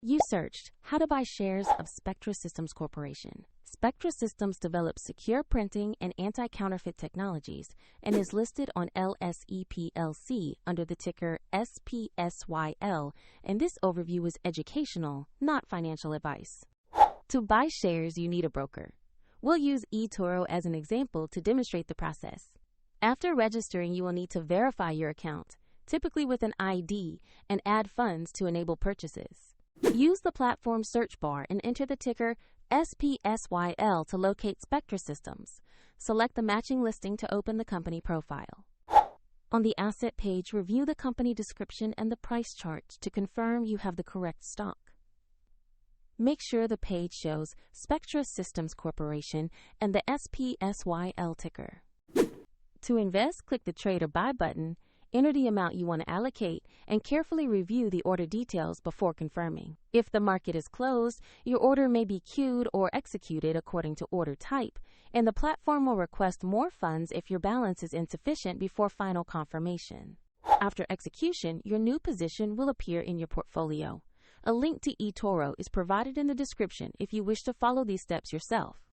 You searched how to buy shares of Spectra Systems Corporation. Spectra Systems develops secure printing and anti-counterfeit technologies and is listed on LSEPLC under the ticker SPSY.L, and this overview is educational, not financial advice. To buy shares, you need a broker. We'll use eToro as an example to demonstrate the process. After registering, you will need to verify your account, typically with an ID, and add funds to enable purchases. Use the platform search bar and enter the ticker SPSY.L to locate Spectra Systems. Select the matching listing to open the company profile. On the asset page, review the company description and the price chart to confirm you have the correct stock. Make sure the page shows Spectra Systems Corporation and the SPSY.L ticker. To invest, click the Trade or Buy button, enter the amount you want to allocate, and carefully review the order details before confirming. If the market is closed, your order may be queued or executed according to order type, and the platform will request more funds if your balance is insufficient before final confirmation. After execution, your new position will appear in your portfolio. A link to eToro is provided in the description if you wish to follow these steps yourself.